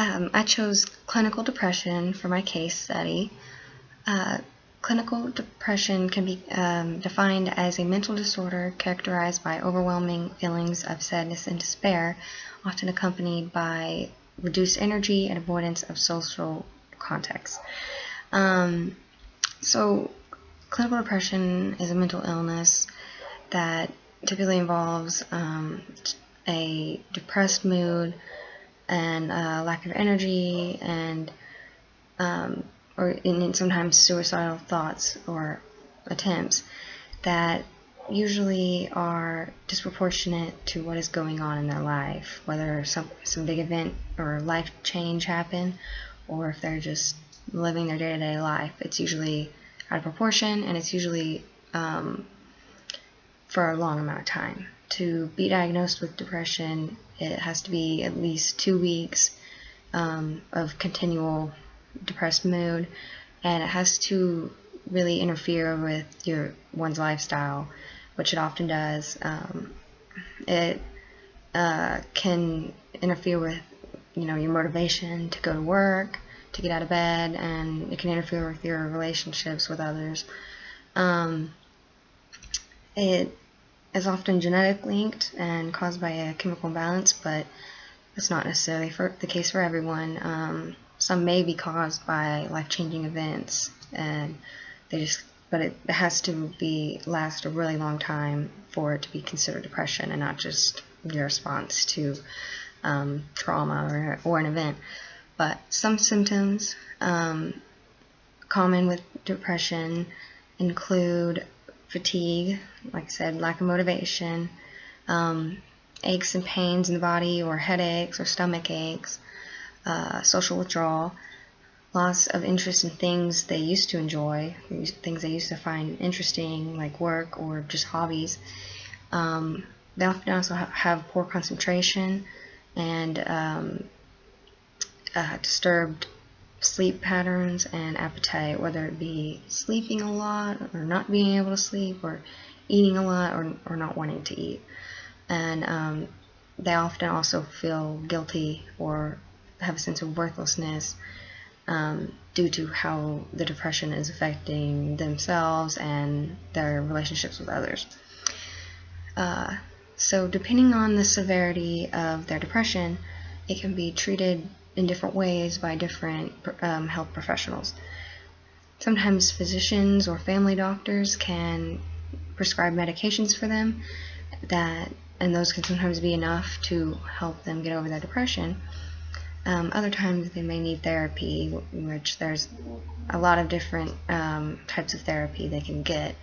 I chose clinical depression for my case study. Clinical depression can be defined as a mental disorder characterized by overwhelming feelings of sadness and despair, often accompanied by reduced energy and avoidance of social context. So clinical depression is a mental illness that typically involves a depressed mood and lack of energy and or sometimes suicidal thoughts or attempts that usually are disproportionate to what is going on in their life, whether some big event or life change happened, or if they're just living their day-to-day life. It's usually out of proportion, and it's usually for a long amount of time. To be diagnosed with depression, it has to be at least 2 weeks of continual depressed mood, and it has to really interfere with one's lifestyle, which it often does. It can interfere with your motivation to go to work, to get out of bed, and it can interfere with your relationships with others. It is often genetic linked and caused by a chemical imbalance, but that's not necessarily the case for everyone. Some may be caused by life-changing events, and but it has to last a really long time for it to be considered depression, and not just your response to trauma or an event. But some symptoms common with depression include fatigue, like I said, lack of motivation, aches and pains in the body, or headaches or stomach aches, social withdrawal, loss of interest in things they used to enjoy, things they used to find interesting, like work or just hobbies. They often also have poor concentration and disturbed sleep patterns and appetite, whether it be sleeping a lot or not being able to sleep, or eating a lot or not wanting to eat. And they often also feel guilty or have a sense of worthlessness due to how the depression is affecting themselves and their relationships with others. So depending on the severity of their depression, it can be treated in different ways by different health professionals. Sometimes physicians or family doctors can prescribe medications for them, and those can sometimes be enough to help them get over their depression. Other times they may need therapy, which there's a lot of different types of therapy they can get.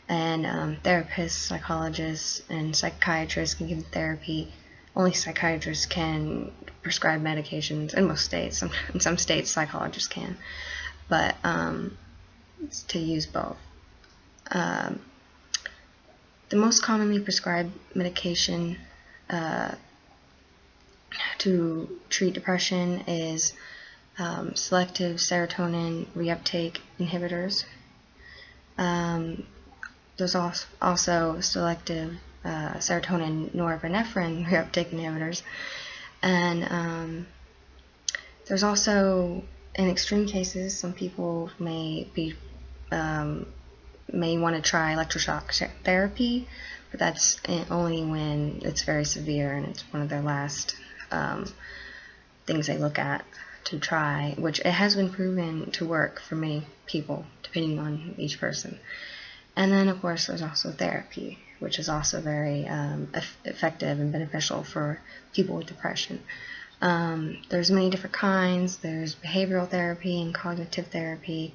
And therapists, psychologists, and psychiatrists can give therapy. Only psychiatrists can prescribe medications in most states. In some states, psychologists can, but it's to use both. The most commonly prescribed medication to treat depression is selective serotonin reuptake inhibitors. There's also selective serotonin norepinephrine reuptake inhibitors, and there's also, in extreme cases, some people may want to try electroshock therapy, but that's only when it's very severe and it's one of their last things they look at to try, which it has been proven to work for many people, depending on each person. And then, of course, there's also therapy, which is also very effective and beneficial for people with depression. There's many different kinds. There's behavioral therapy and cognitive therapy,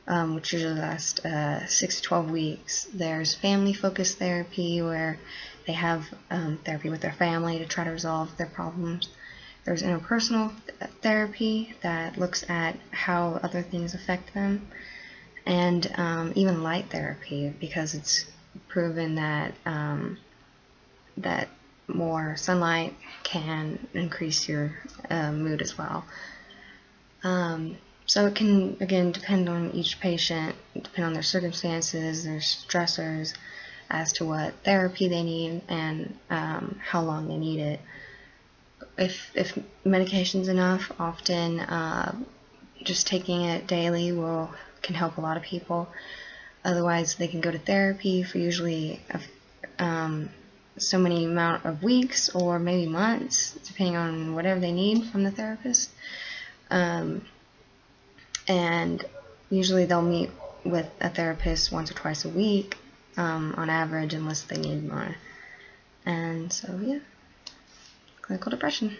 which usually lasts 6 to 12 weeks. There's family-focused therapy, where they have therapy with their family to try to resolve their problems. There's interpersonal therapy that looks at how other things affect them. And even light therapy, because it's proven that that more sunlight can increase your mood as well. So it can, again, depend on each patient, depend on their circumstances, their stressors, as to what therapy they need and how long they need it. if medication's enough, often just taking it daily can help a lot of people. Otherwise, they can go to therapy for usually so many amount of weeks or maybe months, depending on whatever they need from the therapist. And usually they'll meet with a therapist once or twice a week on average, unless they need more. And so, yeah, clinical depression.